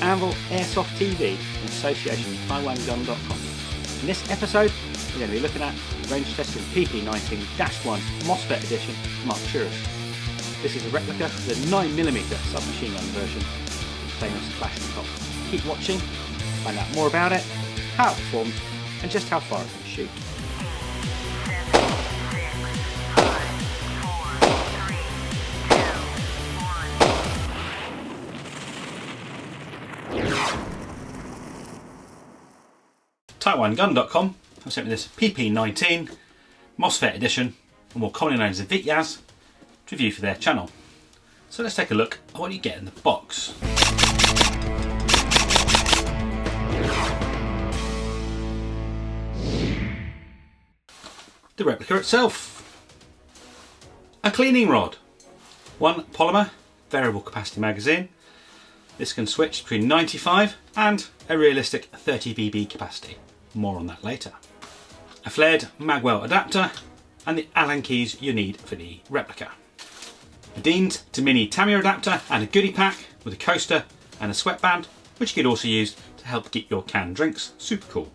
Anvil Airsoft TV in association with TaiwanGun.com. In this episode, we're going to be looking at range testing PP-19-1 MOSFET edition from Arcturus. This is a replica of the 9mm submachine gun version with famous flashing top. Keep watching, find out more about it, how it performs, and just how far it can shoot. TaiwanGun.com have sent me this PP-19 MOSFET edition, or more commonly known as the Vityaz, to review for their channel. So let's take a look at what you get in the box. The replica itself. A cleaning rod. One polymer variable capacity magazine. This can switch between 95 and a realistic 30 BB capacity. More on that later. A flared magwell adapter and the Allen keys you need for the replica. A Dean's to Mini Tamiya adapter and a goodie pack with a coaster and a sweatband, which you could also use to help keep your canned drinks super cool.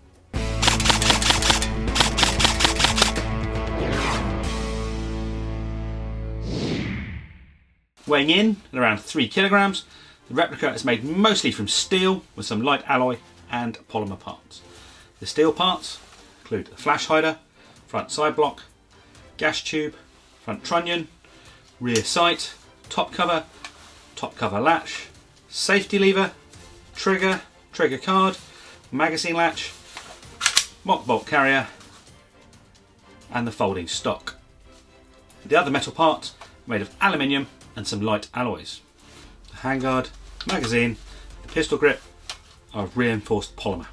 Weighing in at around 3 kilograms, the replica is made mostly from steel with some light alloy and polymer parts. The steel parts include the flash hider, front side block, gas tube, front trunnion, rear sight, top cover latch, safety lever, trigger card, magazine latch, mock bolt carrier, and the folding stock. The other metal parts are made of aluminium and some light alloys. The handguard, magazine, the pistol grip are of reinforced polymer.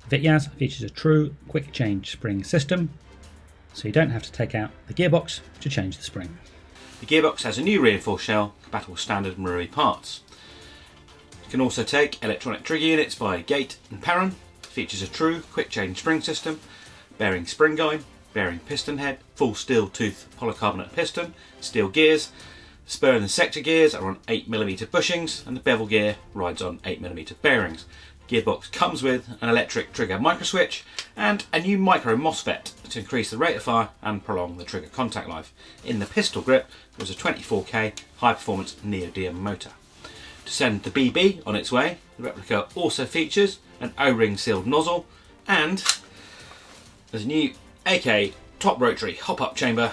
The Vityaz features a true quick change spring system, so you don't have to take out the gearbox to change the spring. The gearbox has a new reinforced shell compatible with standard Marui parts. You can also take electronic trigger units by GATE and PERUN. It features a true quick change spring system, bearing spring guide, bearing piston head, full steel tooth polycarbonate piston, steel gears. The spur and the sector gears are on 8mm bushings and the bevel gear rides on 8mm bearings. The gearbox comes with an electric trigger microswitch and a new micro MOSFET to increase the rate of fire and prolong the trigger contact life. In the pistol grip there's a 24K high performance neodymium motor. To send the BB on its way, the replica also features an O-ring sealed nozzle and there's a new AK top rotary hop-up chamber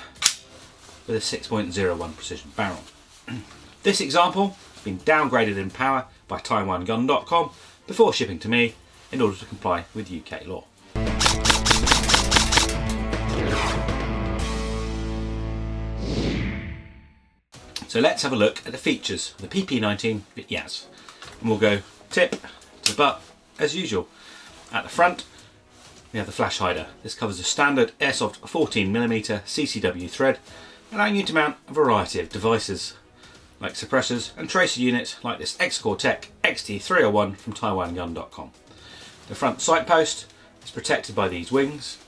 with a 6.01 precision barrel. This example has been downgraded in power by TaiwanGun.com before shipping to me in order to comply with UK law. So let's have a look at the features of the PP-19 Vityaz. And we'll go tip to butt as usual. At the front we have the flash hider. This covers a standard Airsoft 14mm CCW thread, allowing you to mount a variety of devices like suppressors and tracer units like this X-Core Tech XT301 from TaiwanGun.com. The front sight post is protected by these wings.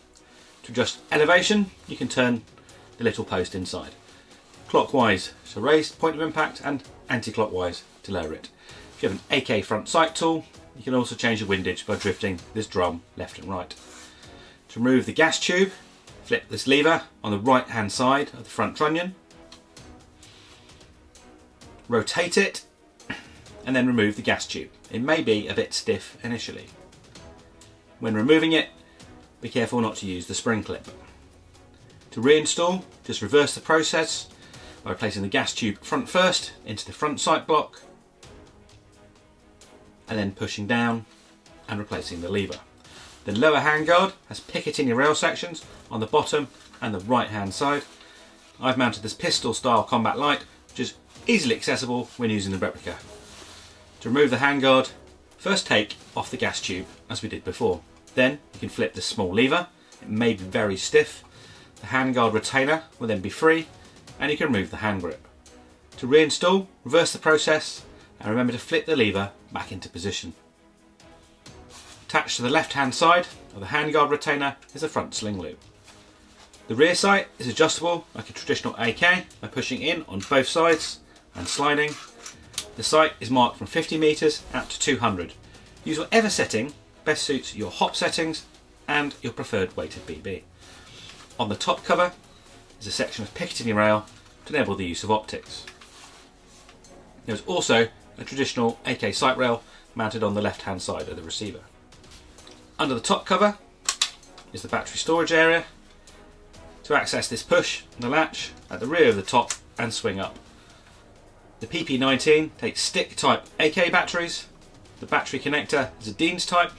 To adjust elevation, you can turn the little post inside. Clockwise to raise point of impact and anti-clockwise to lower it. If you have an AK front sight tool, you can also change the windage by drifting this drum left and right. To remove the gas tube, flip this lever on the right hand side of the front trunnion, rotate it and then remove the gas tube. It may be a bit stiff initially. When removing it, be careful not to use the spring clip. To reinstall, just reverse the process by placing the gas tube front first into the front sight block and then pushing down and replacing the lever. The lower handguard has Picatinny rail sections on the bottom and the right hand side. I've mounted this pistol style combat light, which is easily accessible when using the replica. To remove the handguard, first take off the gas tube as we did before. Then you can flip this small lever. It may be very stiff. The handguard retainer will then be free and you can remove the hand grip. To reinstall, reverse the process and remember to flip the lever back into position. Attached to the left hand side of the handguard retainer is a front sling loop. The rear sight is adjustable like a traditional AK by pushing in on both sides and sliding. The sight is marked from 50 meters out to 200. Use whatever setting best suits your hop settings and your preferred weighted BB. On the top cover is a section of Picatinny rail to enable the use of optics. There is also a traditional AK sight rail mounted on the left hand side of the receiver. Under the top cover is the battery storage area. To access this, push the latch at the rear of the top and swing up. The PP-19 takes stick type AK batteries. The battery connector is a Dean's type,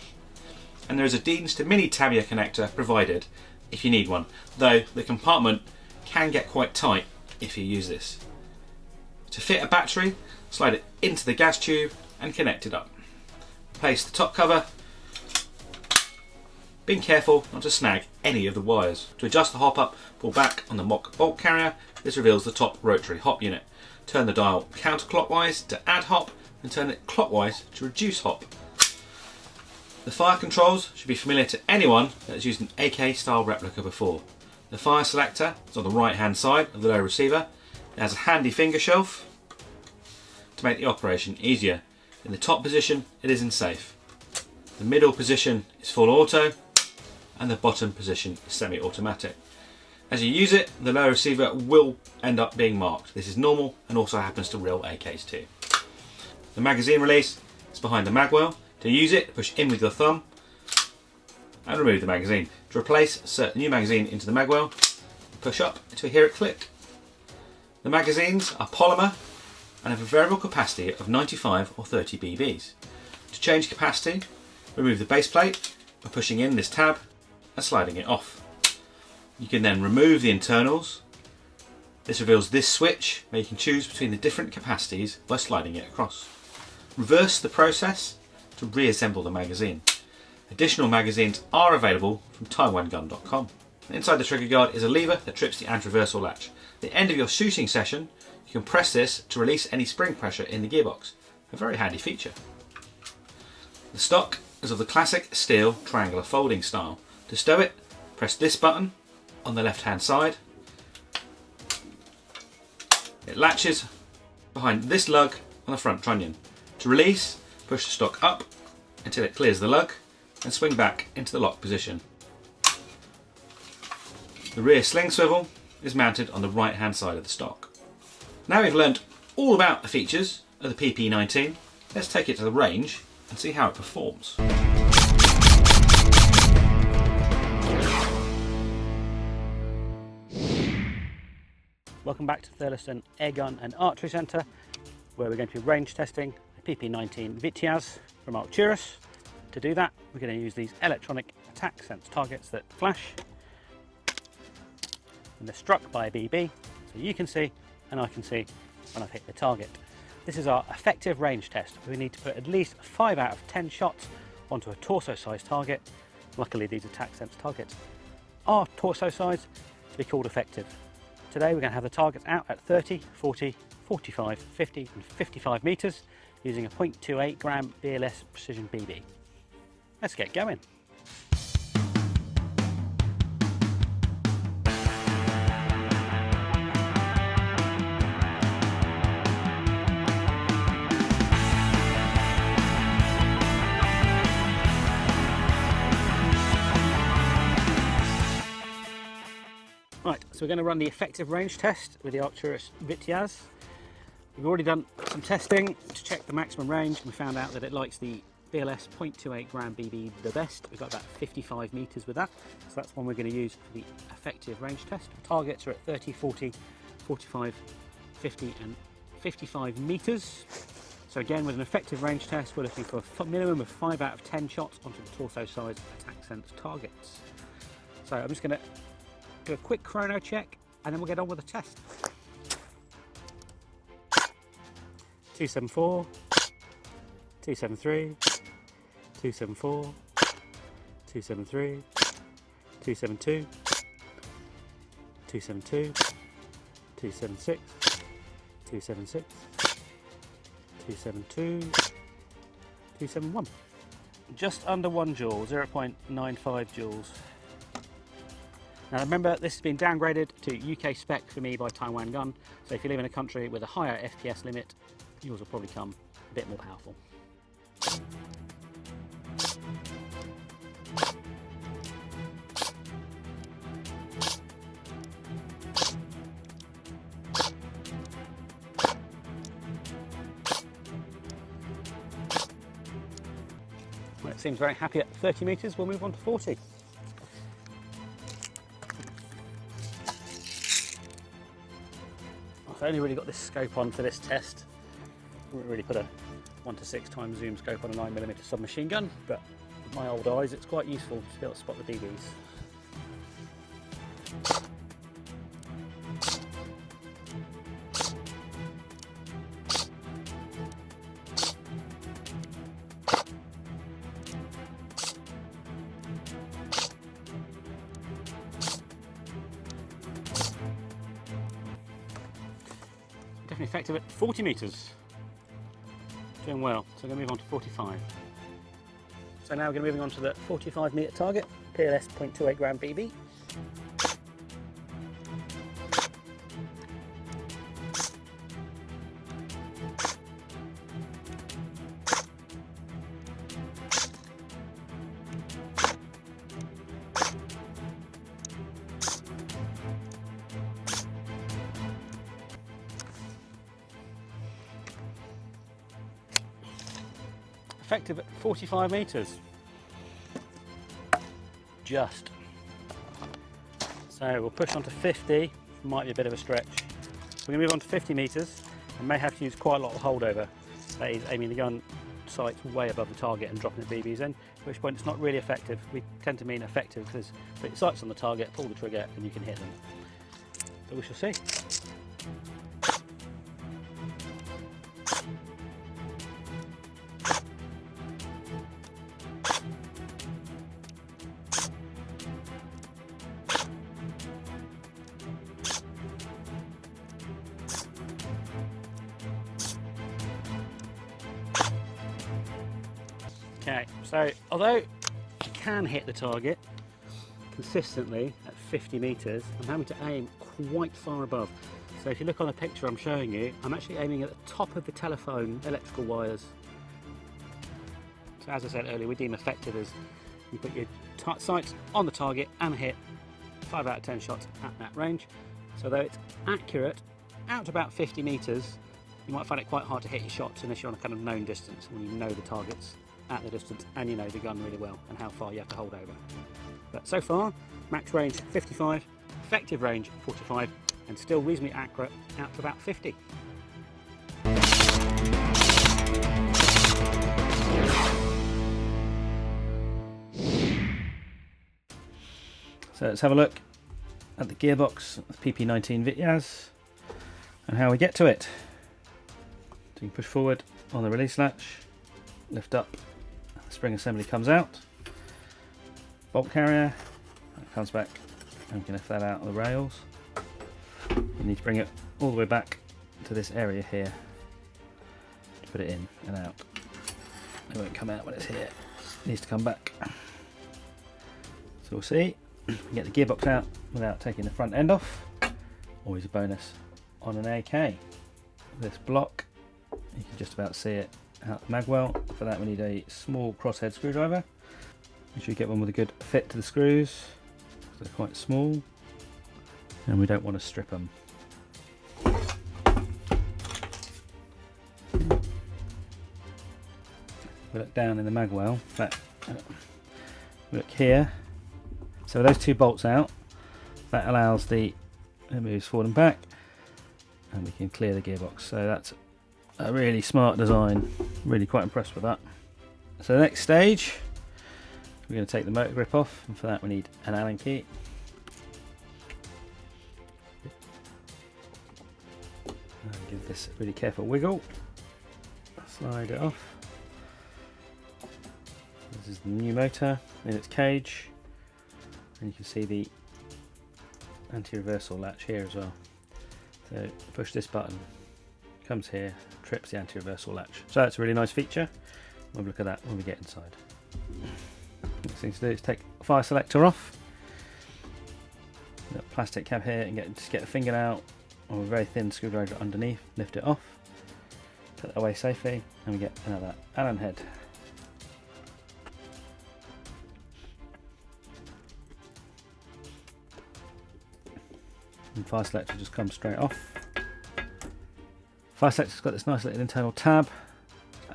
and there is a Dean's to mini Tamiya connector provided if you need one, though the compartment can get quite tight if you use this. To fit a battery, slide it into the gas tube and connect it up. Place the top cover, being careful not to snag any of the wires. To adjust the hop up, pull back on the mock bolt carrier. This reveals the top rotary hop unit. Turn the dial counterclockwise to add hop and turn it clockwise to reduce hop. The fire controls should be familiar to anyone that has used an AK style replica before. The fire selector is on the right hand side of the low receiver. It has a handy finger shelf to make the operation easier. In the top position it is in safe. The middle position is full auto and the bottom position is semi-automatic. As you use it, the low receiver will end up being marked. This is normal and also happens to real AKs too. The magazine release is behind the magwell. To use it, push in with your thumb and remove the magazine. To replace, insert the new magazine into the magwell, push up until you hear it click. The magazines are polymer and have a variable capacity of 95 or 30 BBs. To change capacity, remove the base plate by pushing in this tab and sliding it off. You can then remove the internals. This reveals this switch where you can choose between the different capacities by sliding it across. Reverse the process to reassemble the magazine. Additional magazines are available from TaiwanGun.com. Inside the trigger guard is a lever that trips the anti-reversal latch. At the end of your shooting session, you can press this to release any spring pressure in the gearbox. A very handy feature. The stock is of the classic steel triangular folding style. To stow it, press this button on the left hand side. It latches behind this lug on the front trunnion. To release, push the stock up until it clears the lug and swing back into the lock position. The rear sling swivel is mounted on the right hand side of the stock. Now we've learnt all about the features of the PP-19, let's take it to the range and see how it performs. Welcome back to Thurlaston Air Gun and Archery Centre, where we're going to be range testing the PP-19 Vityaz from Arcturus. To do that, we're going to use these electronic attack sense targets that flash when they're struck by a BB, so you can see and I can see when I've hit the target. This is our effective range test. We need to put at least 5 out of 10 shots onto a torso-sized target. Luckily, these attack sense targets are torso size to be called effective. Today we're going to have the targets out at 30, 40, 45, 50 and 55 metres using a 0.28 gram BLS precision BB. Let's get going. Right, so we're going to run the effective range test with the Arcturus Vityaz. We've already done some testing to check the maximum range, and we found out that it likes the BLS 0.28 gram BB the best. We've got about 55 metres with that, so that's one we're going to use for the effective range test. Targets are at 30, 40, 45, 50 and 55 metres. So again, with an effective range test, we're looking for a minimum of 5 out of 10 shots onto the torso-sized attack sense targets. So I'm just going to do a quick chrono check and then we'll get on with the test. 274, 273, 274, 273, 272, 272, 276, 276, 272, 271. Just under 1 joule, 0.95 joules. Now remember, this has been downgraded to UK spec for me by TaiwanGun, so if you live in a country with a higher FPS limit, yours will probably come a bit more powerful. Well, it seems very happy at 30 metres, we'll move on to 40. I've only really got this scope on for this test. I wouldn't really put a 1:6 times zoom scope on a 9mm submachine gun, but with my old eyes it's quite useful to be able to spot the BBs. Definitely effective at 40 metres. Doing well, so we're going to move on to 45. So now we're going to be moving on to the 45 metre target, PLS 0.28 gram BB. Effective at 45 metres. Just. So we'll push on to 50, might be a bit of a stretch. We're going to move on to 50 metres and may have to use quite a lot of holdover. That is aiming the gun sights way above the target and dropping the BBs in, at which point it's not really effective. We tend to mean effective because put your sights on the target, pull the trigger and you can hit them. So we shall see. Okay, so although I can hit the target consistently at 50 metres, I'm having to aim quite far above. So if you look on the picture I'm showing you, I'm actually aiming at the top of the telephone electrical wires. So as I said earlier, we deem effective as you put your sights on the target and hit 5 out of 10 shots at that range. So though it's accurate out to about 50 metres, you might find it quite hard to hit your shots unless you're on a kind of known distance, when you know the targets at the distance and you know the gun really well and how far you have to hold over. But so far, max range 55, effective range 45, and still reasonably accurate out to about 50. So let's have a look at the gearbox of the PP-19 Vityaz and how we get to it. So you can push forward on the release latch, lift up, the spring assembly comes out, bolt carrier, that comes back, and we can lift that out of the rails. You need to bring it all the way back to this area here to put it in and out. It won't come out when it's here, it needs to come back. So we'll see, we can get the gearbox out without taking the front end off, always a bonus on an AK. This block, you can just about see it out the magwell. For that we need a small crosshead screwdriver. Make sure you get one with a good fit to the screws, they're quite small and we don't want to strip them. We look down in the magwell, we look here, so with those two bolts out, that allows it moves forward and back and we can clear the gearbox. So that's a really smart design, really quite impressed with that. So the next stage, we're going to take the motor grip off, and for that we need an Allen key. And give this a really careful wiggle, slide it off. This is the new motor in its cage, and you can see the anti-reversal latch here as well. So push this button, comes here, trips the anti-reversal latch. So that's a really nice feature. We'll look at that when we get inside. Next thing to do is take the fire selector off. The plastic cap here, and just get the finger out, or a very thin screwdriver underneath, lift it off, Put that away safely, and we get another Allen head. And fire selector just comes straight off. Fire selector's got this nice little internal tab.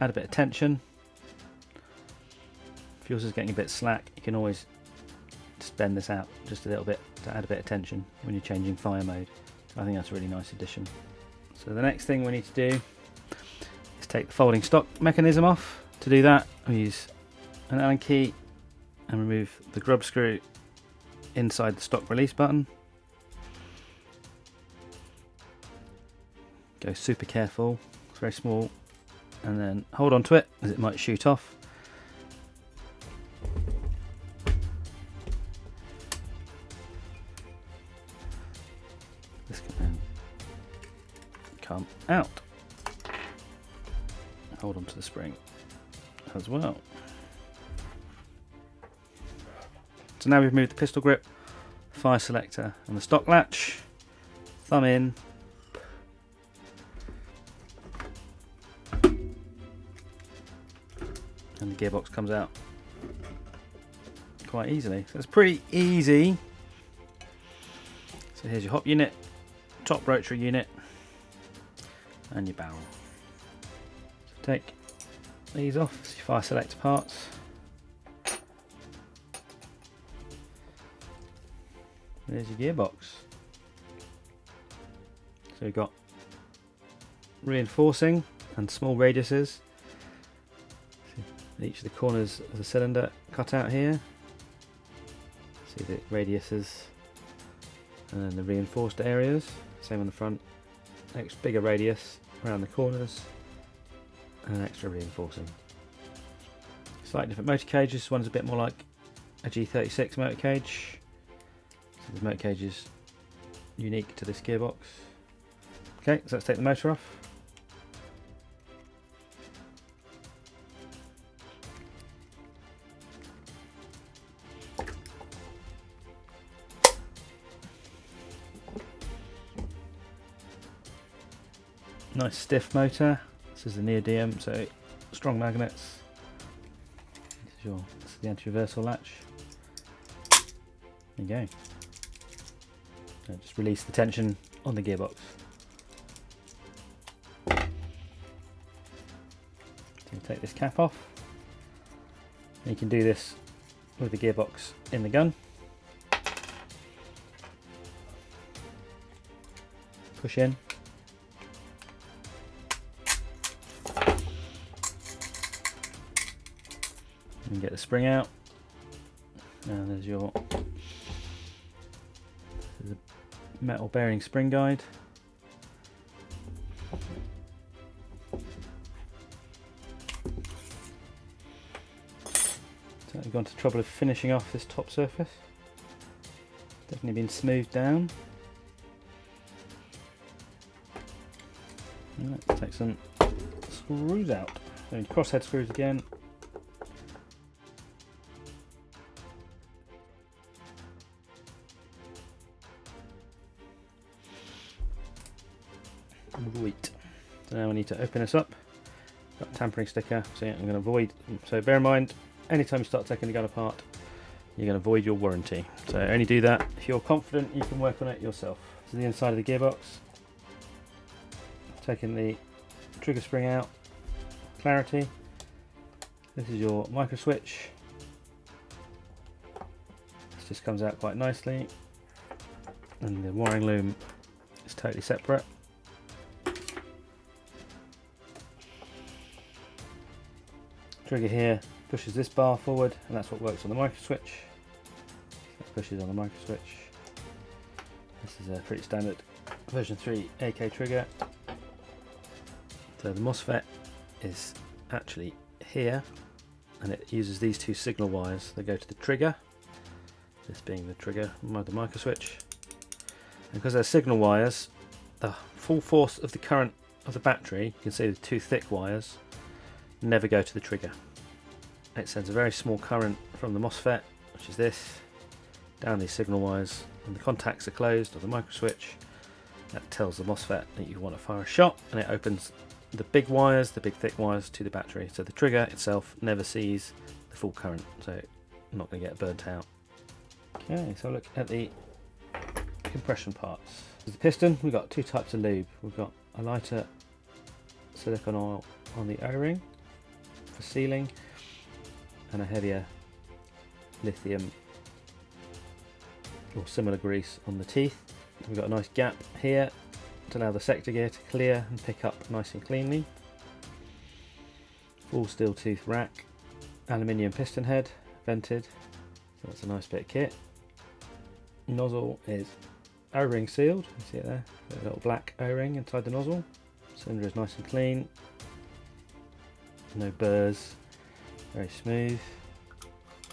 Add a bit of tension. If yours is getting a bit slack, you can always just bend this out just a little bit to add a bit of tension when you're changing fire mode. So I think that's a really nice addition. So the next thing we need to do is take the folding stock mechanism off. To do that, we use an Allen key and remove the grub screw inside the stock release button. Go super careful, it's very small, and then hold on to it as it might shoot off. This can then come out. Hold on to the spring as well. So now we've moved the pistol grip, fire selector and the stock latch. Thumb in. And the gearbox comes out quite easily. So it's pretty easy. So here's your hop unit, top rotary unit, and your barrel. So take these off, it's your fire selector parts. There's your gearbox. So we've got reinforcing and small radiuses. Each of the corners of the cylinder cut out here. See the radiuses and then the reinforced areas. Same on the front. Next, bigger radius around the corners and an extra reinforcing. Slightly different motor cages. This one's a bit more like a G36 motor cage. So the motor cage is unique to this gearbox. Okay, so let's take the motor off. Nice stiff motor. This is the neodymium, so strong magnets. This is the anti-reversal latch. There you go. And just release the tension on the gearbox. So you take this cap off. And you can do this with the gearbox in the gun. Push in. And get the spring out. And there's your metal bearing spring guide. So we've gone to the trouble of finishing off this top surface. Definitely been smoothed down. And let's take some screws out. So crosshead screws again. Right. So now we need to open this up. Got a tampering sticker, so yeah, I'm going to void. So bear in mind, anytime you start taking the gun apart, you're going to void your warranty. So only do that if you're confident you can work on it yourself. So the inside of the gearbox. Taking the trigger spring out. Clarity. This is your micro switch. This just comes out quite nicely, and the wiring loom is totally separate. Trigger here pushes this bar forward, and that's what works on the micro switch. That pushes on the micro switch. This is a pretty standard version 3 AK trigger. So the MOSFET is actually here, and it uses these two signal wires that go to the trigger. This being the trigger, the micro switch. And because they're signal wires, the full force of the current of the battery, you can see the two thick wires, never go to the trigger. It sends a very small current from the MOSFET, which is this, down these signal wires. When the contacts are closed of the micro switch, that tells the MOSFET that you want to fire a shot, and it opens the big wires, the big thick wires to the battery. So the trigger itself never sees the full current, so I'm not going to get burnt out. Okay, so look at the compression parts. With the piston, we've got two types of lube. We've got a lighter silicone oil on the O-ring for sealing, and a heavier lithium or similar grease on the teeth. We've got a nice gap here to allow the sector gear to clear and pick up nice and cleanly. Full steel tooth rack, aluminium piston head, vented, so that's a nice bit of kit. Nozzle is O-ring sealed, you see it there, a little black O-ring inside the nozzle. Cylinder is nice and clean, no burrs, very smooth.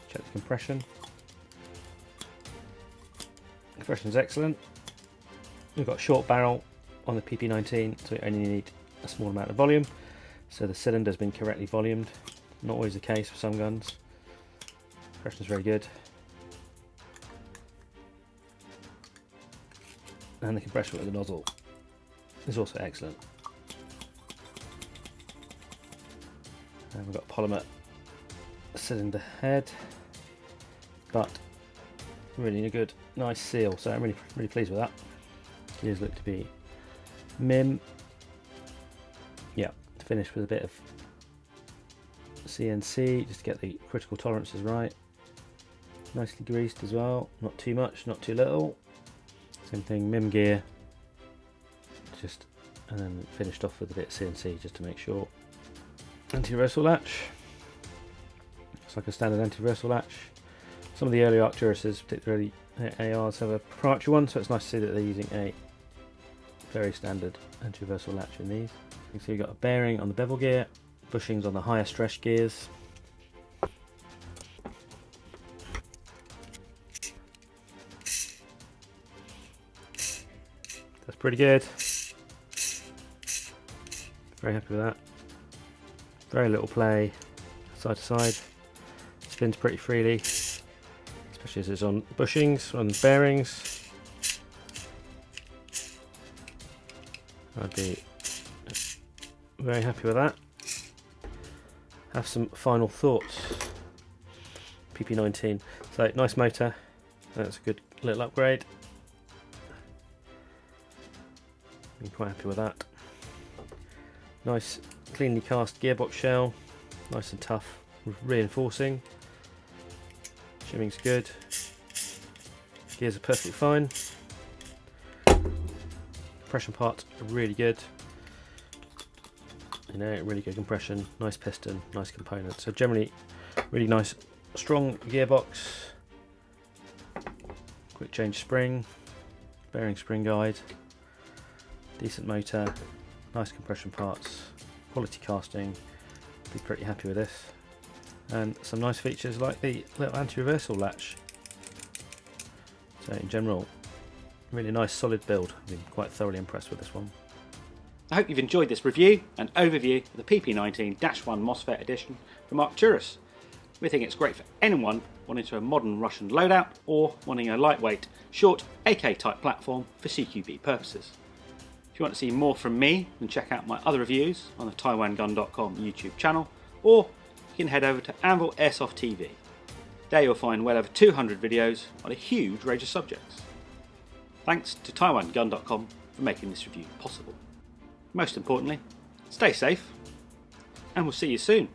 Check the compression. Compression is excellent. We've got a short barrel on the PP-19, so we only need a small amount of volume. So the cylinder has been correctly volumed. Not always the case for some guns. Compression is very good. And the compression with the nozzle is also excellent. And we've got a polymer cylinder head, but really a good, nice seal. So I'm really pleased with that. Gears look to be MIM. Yeah, finished with a bit of CNC just to get the critical tolerances right. Nicely greased as well, not too much, not too little. Same thing, MIM gear, and then finished off with a bit of CNC just to make sure. Anti-reversal latch. It's like a standard anti-reversal latch. Some of the early Arcturuses, particularly ARs, have a proprietary one, so it's nice to see that they're using a very standard anti-reversal latch in these. You can see we've got a bearing on the bevel gear, bushings on the higher stress gears. That's pretty good. Very happy with that. Very little play, side to side. Spins pretty freely, especially as it's on bushings, on bearings. I'd be very happy with that. Have some final thoughts. PP-19, so nice motor. That's a good little upgrade. I'm quite happy with that. Nice cleanly cast gearbox shell, nice and tough, reinforcing. Shimming's good. Gears are perfectly fine. Compression parts are really good. You know, really good compression, nice piston, nice components. So generally, really nice, strong gearbox. Quick change spring, bearing spring guide, decent motor, nice compression parts, quality casting. Be pretty happy with this. And some nice features like the little anti-reversal latch. So in general, really nice solid build. I've been quite thoroughly impressed with this one. I hope you've enjoyed this review and overview of the PP-19-1 MOSFET edition from Arcturus. We think it's great for anyone wanting to a modern Russian loadout or wanting a lightweight, short AK type platform for CQB purposes. If you want to see more from me, then check out my other reviews on the TaiwanGun.com YouTube channel, or you can head over to Anvil Airsoft TV. There you'll find well over 200 videos on a huge range of subjects. Thanks to TaiwanGun.com for making this review possible. Most importantly, stay safe, and we'll see you soon.